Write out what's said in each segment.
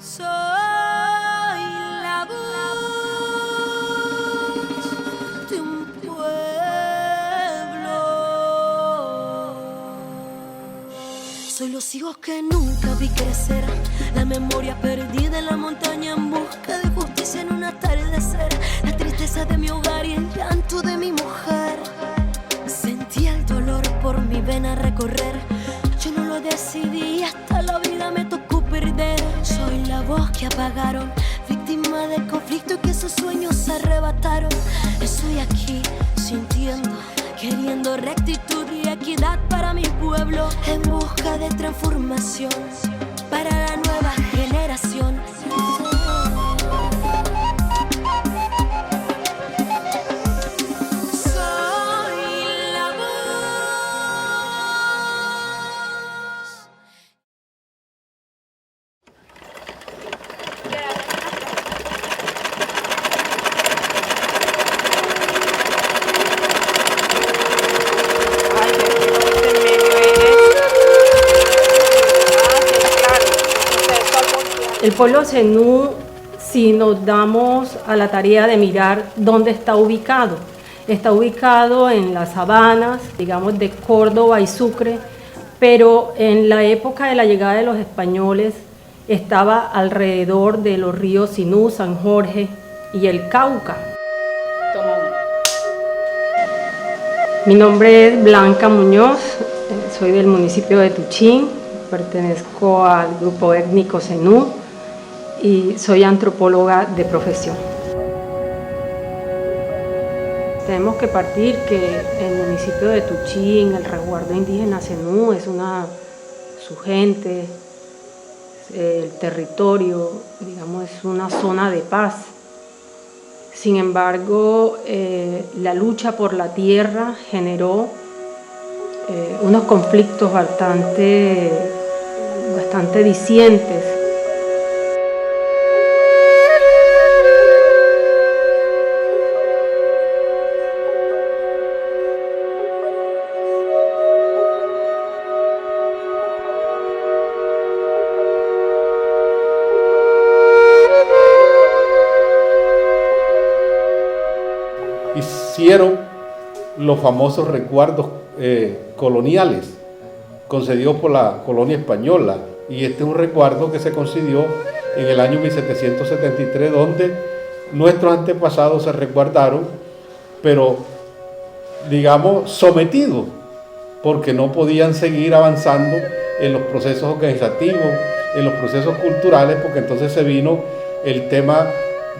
Soy la voz de un pueblo. Soy los hijos que nunca vi crecer, la memoria perdida en la montaña en busca de justicia en un atardecer, la tristeza de mi hogar y el llanto de mi mujer. Sentí el dolor por mi vena recorrer, yo no lo decidí, hasta la vida me tocó perder. Soy la voz que apagaron, víctima del conflicto que esos sueños arrebataron. Estoy aquí sintiendo, queriendo rectitud y equidad para mi pueblo, en busca de transformación para la nueva generación. El pueblo zenú, si nos damos a la tarea de mirar dónde está ubicado en las sabanas, digamos, de Córdoba y Sucre, pero en la época de la llegada de los españoles estaba alrededor de los ríos Sinú, San Jorge y el Cauca. Mi nombre es Blanca Muñoz, soy del municipio de Tuchín, pertenezco al grupo étnico zenú y soy antropóloga de profesión. Tenemos que partir que el municipio de Tuchín, el resguardo indígena zenú, es su gente, el territorio, digamos, es una zona de paz. Sin embargo, la lucha por la tierra generó unos conflictos bastante dicientes. Hicieron los famosos resguardos coloniales concedidos por la colonia española, y este es un resguardo que se concedió en el año 1773, donde nuestros antepasados se resguardaron, pero digamos sometidos, porque no podían seguir avanzando en los procesos organizativos, en los procesos culturales, porque entonces se vino el tema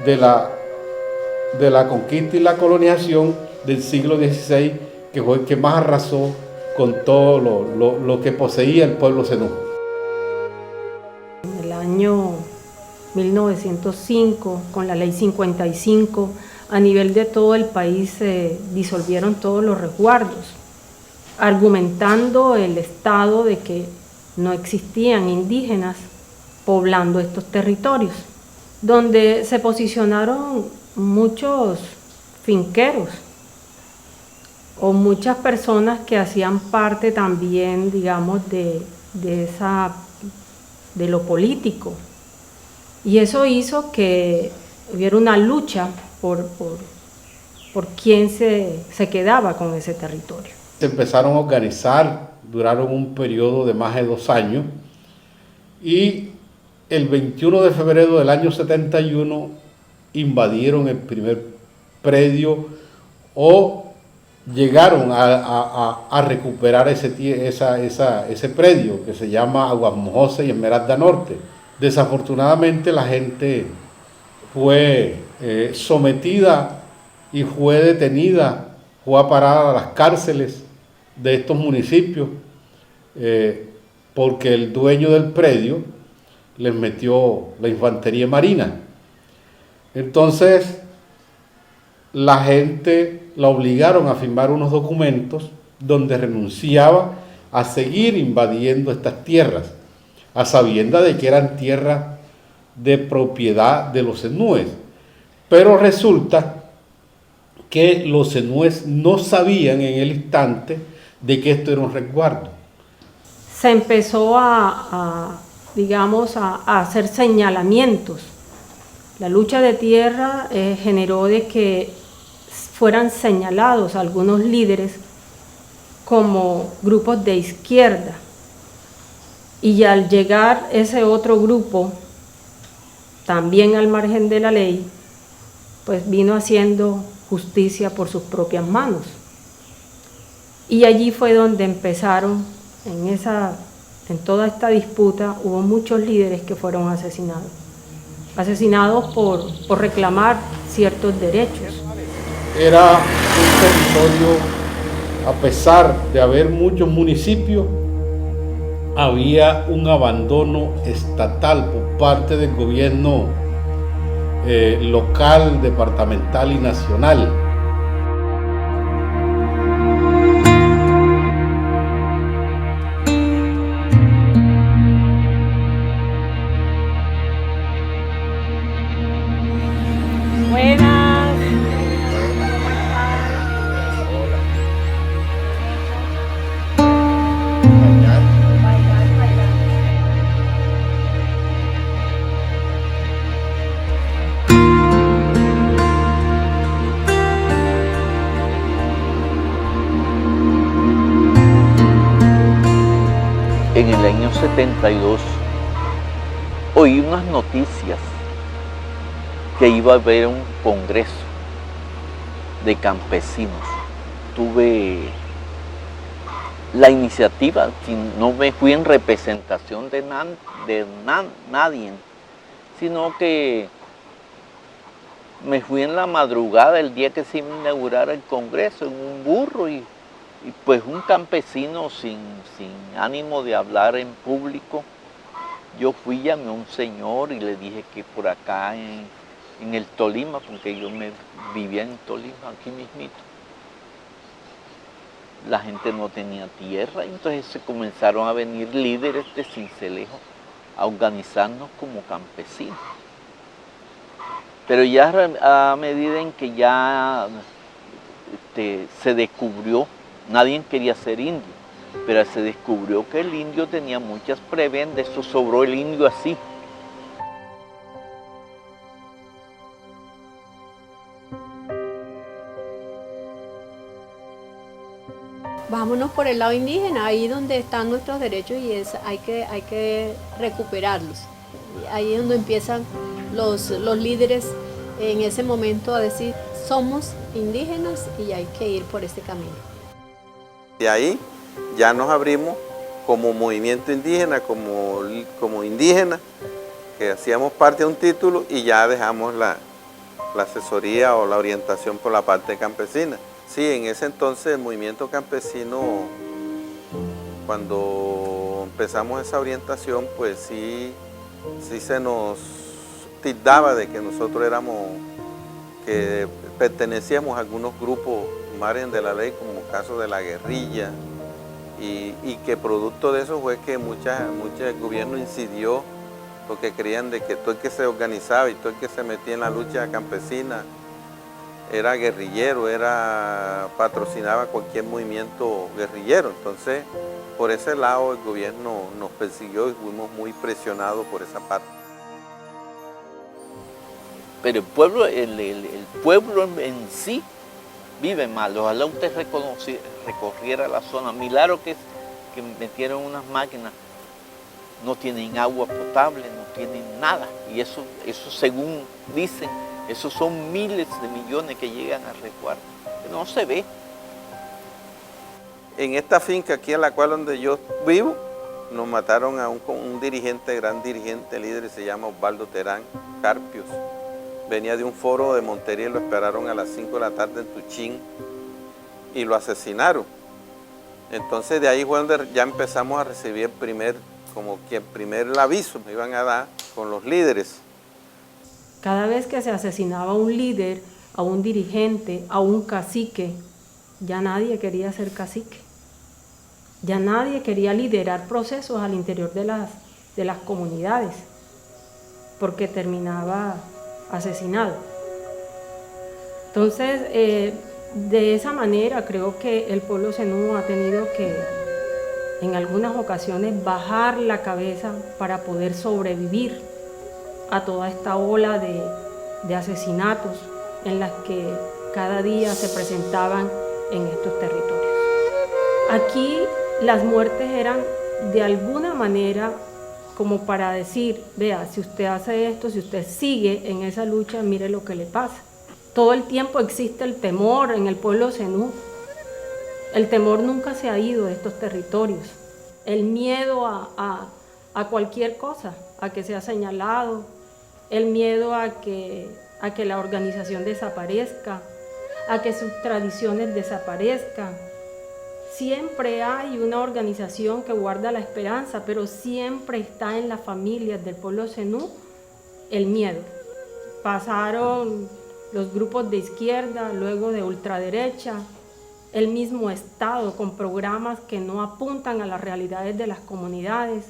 de la conquista y la colonización del siglo XVI, que fue el que más arrasó con todo lo que poseía el pueblo zenú. En el año 1905, con la ley 55, a nivel de todo el país se disolvieron todos los resguardos, argumentando el Estado de que no existían indígenas poblando estos territorios, donde se posicionaron muchos finqueros o muchas personas que hacían parte también, digamos, de lo político, y eso hizo que hubiera una lucha por quién se quedaba con ese territorio. Se empezaron a organizar, duraron un periodo de más de 2 años, y el 21 de febrero del año 71 invadieron el primer predio, o llegaron a recuperar ese predio que se llama Aguas Mojosas y Esmeralda Norte. Desafortunadamente la gente fue sometida y fue detenida, fue parada a las cárceles de estos municipios, porque el dueño del predio les metió la infantería marina. Entonces la gente la obligaron a firmar unos documentos donde renunciaba a seguir invadiendo estas tierras, a sabiendas de que eran tierras de propiedad de los zenúes. Pero resulta que los zenúes no sabían en el instante de que esto era un resguardo. Se empezó a digamos, a hacer señalamientos. La lucha de tierra generó de que fueran señalados algunos líderes como grupos de izquierda. Y al llegar ese otro grupo, también al margen de la ley, pues vino haciendo justicia por sus propias manos. Y allí fue donde empezaron, en toda esta disputa, hubo muchos líderes que fueron asesinados por reclamar ciertos derechos. Era un territorio, a pesar de haber muchos municipios, había un abandono estatal por parte del gobierno local, departamental y nacional. En el año 72 oí unas noticias que iba a haber un congreso de campesinos. Tuve la iniciativa, no me fui en representación de nadie, sino que me fui en la madrugada el día que se iba a inaugurar el congreso en un burro y pues un campesino sin ánimo de hablar en público. Yo fui, llamé a un señor y le dije que por acá en el Tolima, porque yo vivía en Tolima, aquí mismito, la gente no tenía tierra, entonces se comenzaron a venir líderes de Sincelejo a organizarnos como campesinos. Pero ya a medida en que ya se descubrió, nadie quería ser indio, pero se descubrió que el indio tenía muchas prebendas, eso sobró el indio así. Vámonos por el lado indígena, ahí donde están nuestros derechos y hay que recuperarlos. Ahí es donde empiezan los líderes en ese momento a decir, somos indígenas y hay que ir por este camino. De ahí ya nos abrimos como movimiento indígena, como indígena, que hacíamos parte de un título y ya dejamos la asesoría o la orientación por la parte campesina. Sí, en ese entonces el movimiento campesino, cuando empezamos esa orientación, pues sí se nos tildaba de que nosotros que pertenecíamos a algunos grupos margen de la ley, como el caso de la guerrilla, y que producto de eso fue que el gobierno incidió, porque creían de que todo el que se organizaba y todo el que se metía en la lucha campesina era guerrillero, patrocinaba cualquier movimiento guerrillero. Entonces, por ese lado el gobierno nos persiguió y fuimos muy presionados por esa parte. Pero el pueblo en sí vive mal. Ojalá usted recorriera la zona. Milagro que metieron unas máquinas, no tienen agua potable, no tienen nada. Y eso según dicen, esos son miles de millones que llegan al resguardo. No se ve. En esta finca aquí en la cual donde yo vivo, nos mataron a un dirigente, gran dirigente, líder, se llama Osvaldo Terán Carpios. Venía de un foro de Montería y lo esperaron a las 5 de la tarde en Tuchín y lo asesinaron. Entonces de ahí fue donde ya empezamos a recibir el primer aviso me iban a dar con los líderes. Cada vez que se asesinaba a un líder, a un dirigente, a un cacique, ya nadie quería ser cacique. Ya nadie quería liderar procesos al interior de las comunidades, porque terminaba asesinado. Entonces, de esa manera creo que el pueblo zenú ha tenido en algunas ocasiones bajar la cabeza para poder sobrevivir a toda esta ola de asesinatos en las que cada día se presentaban en estos territorios. Aquí las muertes eran de alguna manera como para decir, vea, si usted hace esto, si usted sigue en esa lucha, mire lo que le pasa. Todo el tiempo existe el temor en el pueblo zenú. El temor nunca se ha ido de estos territorios. El miedo a cualquier cosa, a que sea señalado, el miedo a que la organización desaparezca, a que sus tradiciones desaparezcan. Siempre hay una organización que guarda la esperanza, pero siempre está en las familias del pueblo zenú el miedo. Pasaron los grupos de izquierda, luego de ultraderecha, el mismo Estado con programas que no apuntan a las realidades de las comunidades.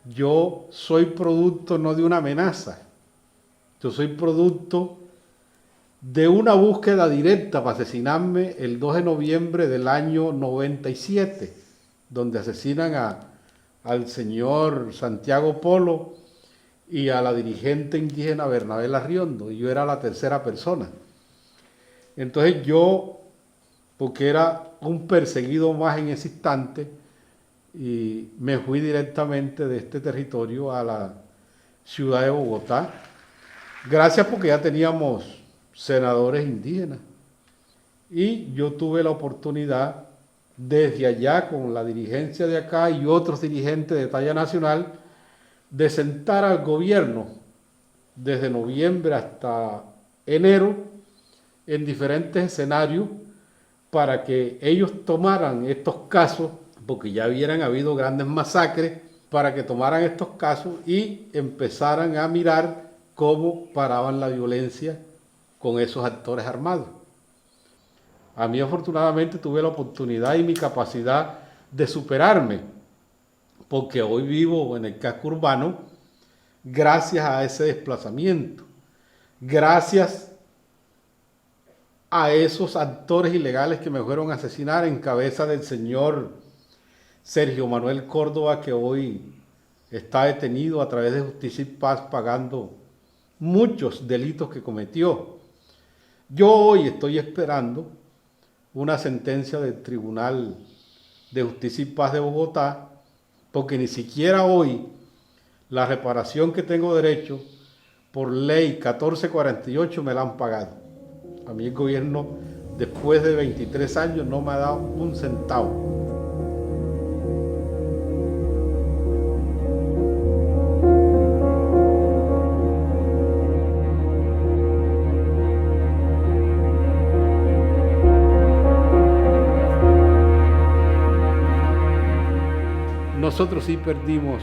Yo soy producto no de una amenaza, yo soy producto de una búsqueda directa para asesinarme el 2 de noviembre del año 97, donde asesinan al señor Santiago Polo y a la dirigente indígena Bernabé Arriondo, y yo era la tercera persona. Entonces yo, porque era un perseguido más en ese instante, y me fui directamente de este territorio a la ciudad de Bogotá, gracias porque ya teníamos senadores indígenas. Y yo tuve la oportunidad desde allá con la dirigencia de acá y otros dirigentes de talla nacional de sentar al gobierno desde noviembre hasta enero en diferentes escenarios para que ellos tomaran estos casos, porque ya hubieran habido grandes masacres, para que tomaran estos casos y empezaran a mirar cómo paraban la violencia con esos actores armados. A mí afortunadamente tuve la oportunidad y mi capacidad de superarme, porque hoy vivo en el casco urbano gracias a ese desplazamiento, gracias a esos actores ilegales que me fueron a asesinar en cabeza del señor Sergio Manuel Córdoba, que hoy está detenido a través de Justicia y Paz pagando muchos delitos que cometió. Yo hoy estoy esperando una sentencia del Tribunal de Justicia y Paz de Bogotá, porque ni siquiera hoy la reparación que tengo derecho por ley 1448 me la han pagado. A mí el gobierno, después de 23 años, no me ha dado un centavo. Nosotros sí perdimos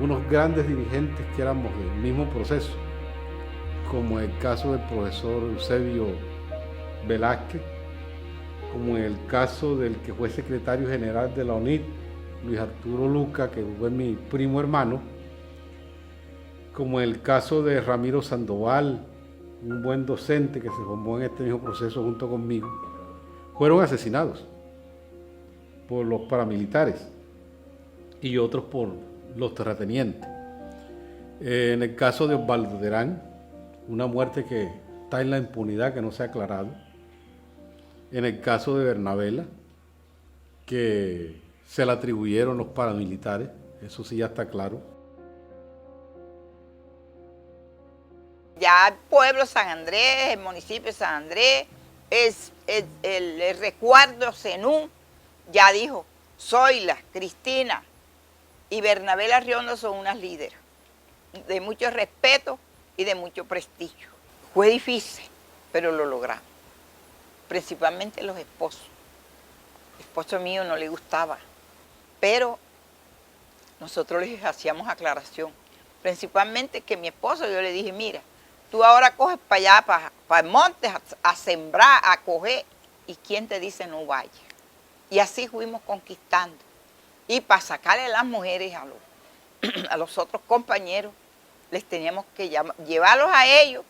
unos grandes dirigentes que éramos del mismo proceso, como el caso del profesor Eusebio Velázquez, como en el caso del que fue secretario general de la UNIT, Luis Arturo Luca, que fue mi primo hermano, como en el caso de Ramiro Sandoval, un buen docente que se formó en este mismo proceso junto conmigo, fueron asesinados por los paramilitares y otros por los terratenientes. En el caso de Osvaldo Terán, una muerte que está en la impunidad, que no se ha aclarado. En el caso de Bernabela, que se le atribuyeron los paramilitares, eso sí ya está claro. Ya el pueblo San Andrés, el municipio de San Andrés, el resguardo zenú ya dijo, Zoila, Cristina y Bernabé Arriondo son unas líderes de mucho respeto y de mucho prestigio. Fue difícil, pero lo logramos. Principalmente los esposos. El esposo mío no le gustaba, pero nosotros les hacíamos aclaración. Principalmente que mi esposo, yo le dije, mira, tú ahora coges para allá, para el monte, a sembrar, a coger, y ¿quién te dice no vaya? Y así fuimos conquistando. Y para sacarle a las mujeres a los otros compañeros, les teníamos que llevarlos a ellos,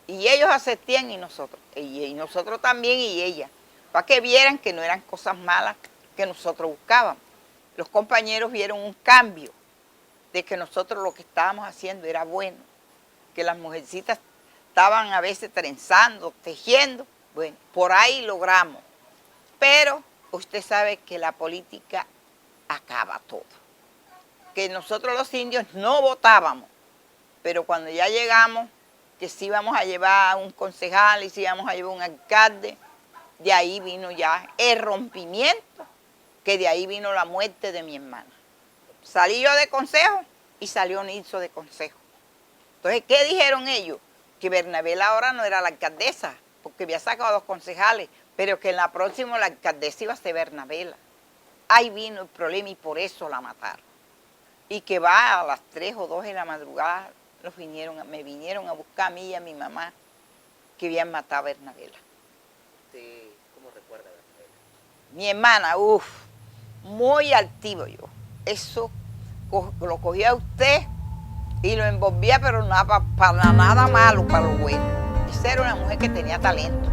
y ellos asistían y nosotros también y ella, para que vieran que no eran cosas malas que nosotros buscábamos. Los compañeros vieron un cambio de que nosotros lo que estábamos haciendo era bueno, que las mujercitas estaban a veces trenzando, tejiendo. Bueno, por ahí logramos. Pero usted sabe que la política acaba todo. Que nosotros los indios no votábamos, pero cuando ya llegamos, que sí íbamos a llevar a un concejal y sí íbamos a llevar un alcalde, de ahí vino ya el rompimiento, que de ahí vino la muerte de mi hermana. Salí yo de consejo y salió Nilso de consejo. Entonces, ¿qué dijeron ellos? Que Bernabela ahora no era la alcaldesa, porque había sacado 2 concejales, pero que en la próxima la alcaldesa iba a ser Bernabela. Ahí vino el problema y por eso la mataron. Y que va a las 3 o 2 de la madrugada, me vinieron a buscar a mí y a mi mamá, que habían matado a Bernabela. Sí, ¿cómo recuerda a Bernabela? Mi hermana, muy altivo yo. Eso lo cogía a usted y lo envolvía, pero nada, para nada malo, para lo bueno. Esa era una mujer que tenía talento.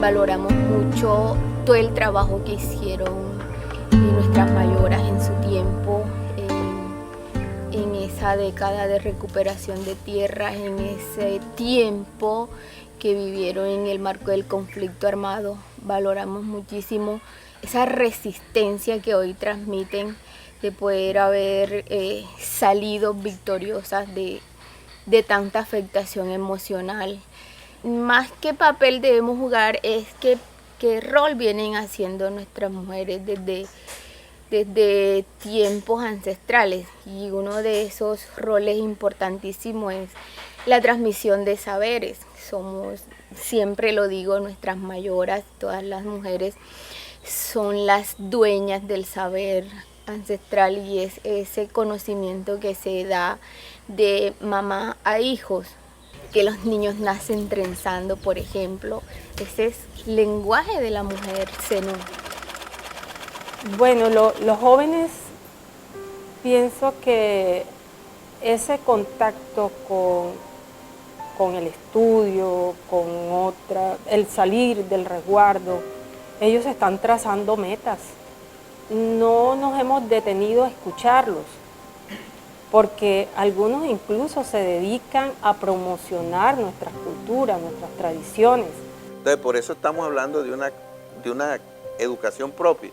Valoramos mucho todo el trabajo que hicieron nuestras mayoras en su tiempo, en esa década de recuperación de tierras, en ese tiempo que vivieron en el marco del conflicto armado. Valoramos muchísimo esa resistencia que hoy transmiten de poder haber salido victoriosas de tanta afectación emocional. Más que papel debemos jugar es qué rol vienen haciendo nuestras mujeres desde tiempos ancestrales, y uno de esos roles importantísimos es la transmisión de saberes. Siempre lo digo, nuestras mayoras, todas las mujeres son las dueñas del saber ancestral, y es ese conocimiento que se da de mamá a hijos, que los niños nacen trenzando, por ejemplo. Ese es el lenguaje de la mujer zenú. Bueno, los jóvenes, pienso que ese contacto con el estudio, el salir del resguardo, ellos están trazando metas. No nos hemos detenido a escucharlos, porque algunos incluso se dedican a promocionar nuestras culturas, nuestras tradiciones. Entonces, por eso estamos hablando de una educación propia,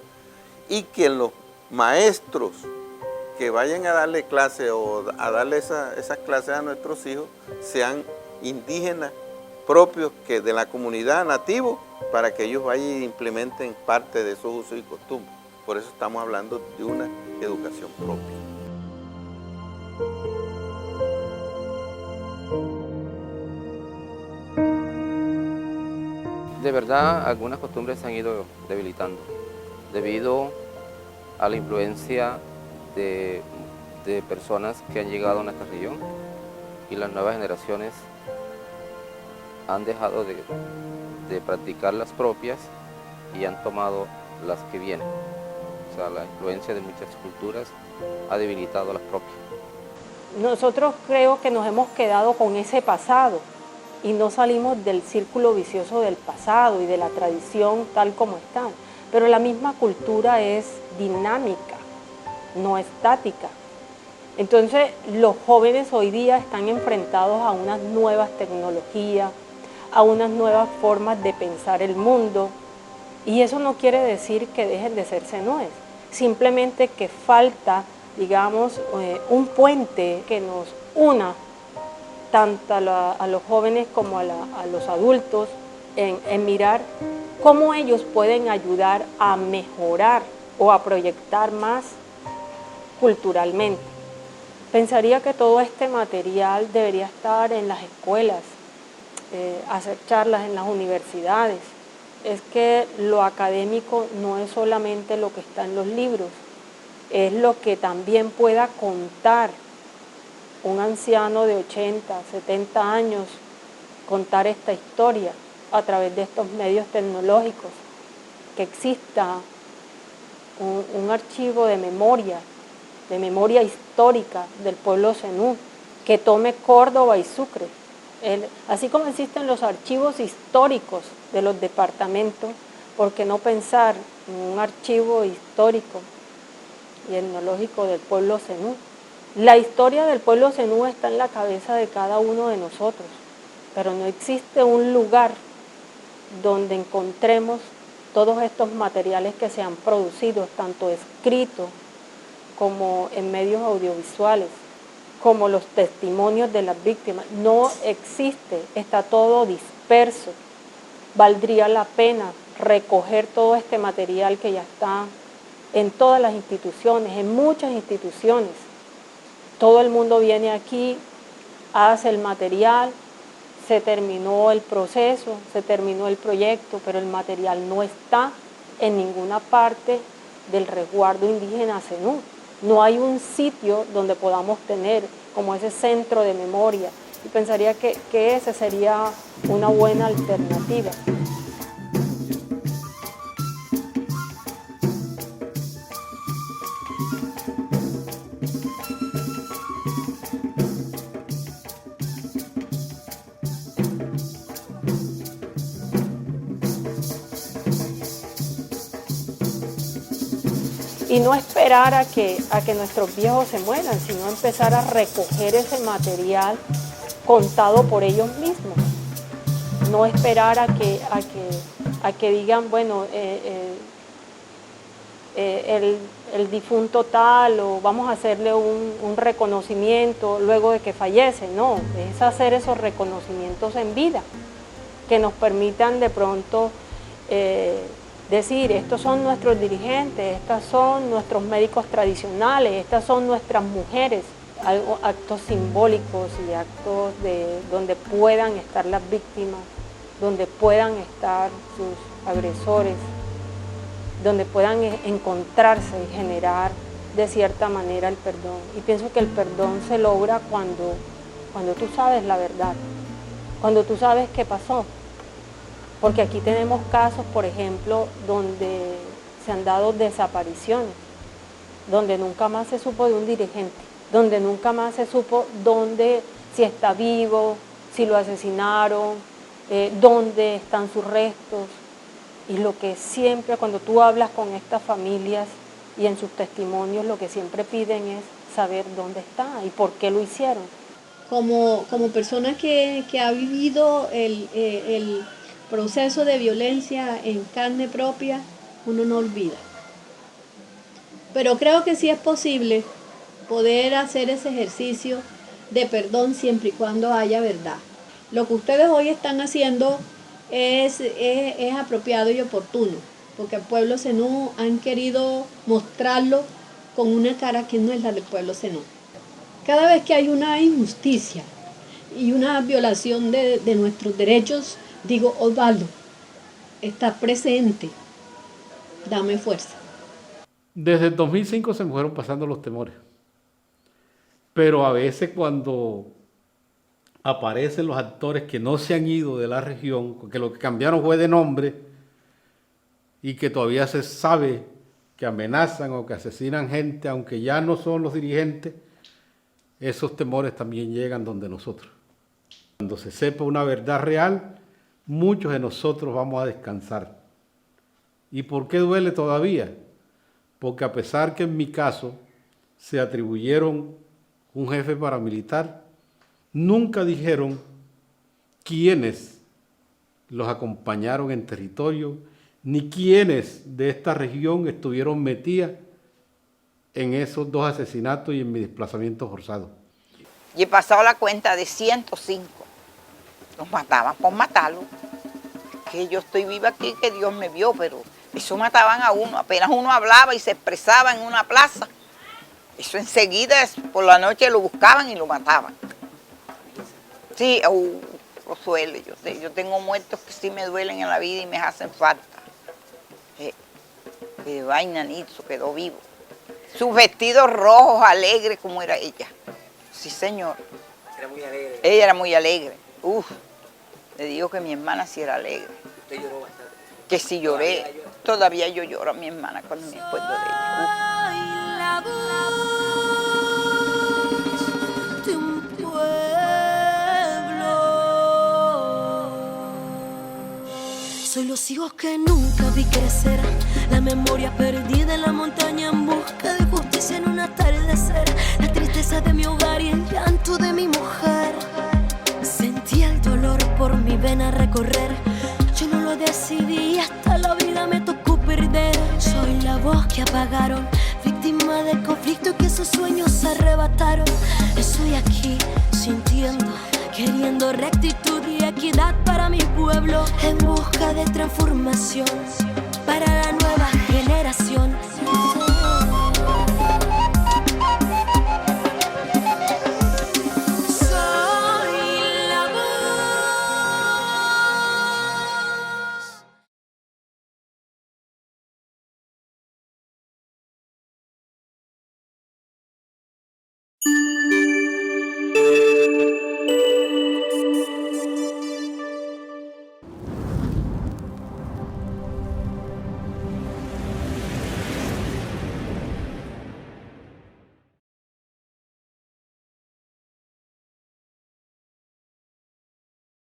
y que los maestros que vayan a darle clase o a darle esas clases a nuestros hijos sean indígenas propios que de la comunidad nativo, para que ellos vayan e implementen parte de esos usos y costumbres. Por eso estamos hablando de una educación propia. De verdad, algunas costumbres se han ido debilitando debido a la influencia de personas que han llegado a nuestra región, y las nuevas generaciones han dejado de practicar las propias y han tomado las que vienen. O sea, la influencia de muchas culturas ha debilitado las propias. Nosotros creo que nos hemos quedado con ese pasado y no salimos del círculo vicioso del pasado y de la tradición tal como están. Pero la misma cultura es dinámica, no estática. Entonces, los jóvenes hoy día están enfrentados a unas nuevas tecnologías, a unas nuevas formas de pensar el mundo, y eso no quiere decir que dejen de ser zenúes, simplemente que falta, digamos, un puente que nos una tanto a los jóvenes como a los adultos en mirar cómo ellos pueden ayudar a mejorar o a proyectar más culturalmente. Pensaría que todo este material debería estar en las escuelas, hacer charlas en las universidades. Es que lo académico no es solamente lo que está en los libros, es lo que también pueda contar un anciano de 80, 70 años, contar esta historia a través de estos medios tecnológicos, que exista un archivo de memoria histórica del pueblo zenú, que tome Córdoba y Sucre. Así como existen los archivos históricos de los departamentos, ¿por qué no pensar en un archivo histórico y etnológico del pueblo zenú? La historia del pueblo zenú está en la cabeza de cada uno de nosotros, pero no existe un lugar donde encontremos todos estos materiales que se han producido, tanto escritos como en medios audiovisuales, como los testimonios de las víctimas. No existe, está todo disperso. Valdría la pena recoger todo este material que ya está en todas las instituciones, en muchas instituciones. Todo el mundo viene aquí, hace el material, se terminó el proceso, se terminó el proyecto, pero el material no está en ninguna parte del resguardo indígena zenú. No hay un sitio donde podamos tener como ese centro de memoria, y pensaría que esa sería una buena alternativa. Y no esperar a que nuestros viejos se mueran, sino empezar a recoger ese material contado por ellos mismos. No esperar a que digan, bueno, el difunto tal, o vamos a hacerle un reconocimiento luego de que fallece. No, es hacer esos reconocimientos en vida, que nos permitan de pronto decir, estos son nuestros dirigentes, estos son nuestros médicos tradicionales, estas son nuestras mujeres, actos simbólicos y actos donde puedan estar las víctimas, donde puedan estar sus agresores, donde puedan encontrarse y generar de cierta manera el perdón. Y pienso que el perdón se logra cuando tú sabes la verdad, cuando tú sabes qué pasó. Porque aquí tenemos casos, por ejemplo, donde se han dado desapariciones, donde nunca más se supo de un dirigente, donde nunca más se supo si está vivo, si lo asesinaron, dónde están sus restos. Y lo que siempre, cuando tú hablas con estas familias y en sus testimonios, lo que siempre piden es saber dónde está y por qué lo hicieron. Como persona que ha vivido el proceso de violencia en carne propia, uno no olvida. Pero creo que sí es posible poder hacer ese ejercicio de perdón siempre y cuando haya verdad. Lo que ustedes hoy están haciendo es apropiado y oportuno, porque el pueblo zenú han querido mostrarlo con una cara que no es la del pueblo zenú. Cada vez que hay una injusticia y una violación de nuestros derechos, digo, Osvaldo, está presente, dame fuerza. Desde el 2005 se me fueron pasando los temores, pero a veces cuando aparecen los actores que no se han ido de la región, que lo que cambiaron fue de nombre y que todavía se sabe que amenazan o que asesinan gente, aunque ya no son los dirigentes, esos temores también llegan donde nosotros. Cuando se sepa una verdad real, muchos de nosotros vamos a descansar. ¿Y por qué duele todavía? Porque a pesar que en mi caso se atribuyeron un jefe paramilitar, nunca dijeron quiénes los acompañaron en territorio, ni quiénes de esta región estuvieron metidas en esos 2 asesinatos y en mi desplazamiento forzado. Y he pasado la cuenta de 105. Los mataban por matarlo. Que yo estoy viva aquí, que Dios me vio, pero eso mataban a uno. Apenas uno hablaba y se expresaba en una plaza, eso enseguida por la noche lo buscaban y lo mataban. Sí, lo suele. Yo tengo muertos que sí me duelen en la vida y me hacen falta. De vaina, Nitzo quedó vivo. sus vestidos rojos, alegres como era ella. Sí, señor. Era muy alegre. Ella era muy alegre. Uf, le digo que mi hermana sí era alegre. Usted lloró bastante. Que sí lloré. Todavía yo lloro a mi hermana cuando me acuerdo de ella. Uf. La voz de un pueblo. Soy los hijos que nunca vi crecer, la memoria perdida en la montaña en busca de justicia en un atardecer, la tristeza de mi hogar y el llanto de mi mujer. Sentí el dolor por mi vena recorrer, yo no lo decidí, hasta la vida me tocó perder. Soy la voz que apagaron, víctima del conflicto que esos sueños arrebataron. Estoy aquí sintiendo, queriendo rectitud y equidad para mi pueblo, en busca de transformación para la nueva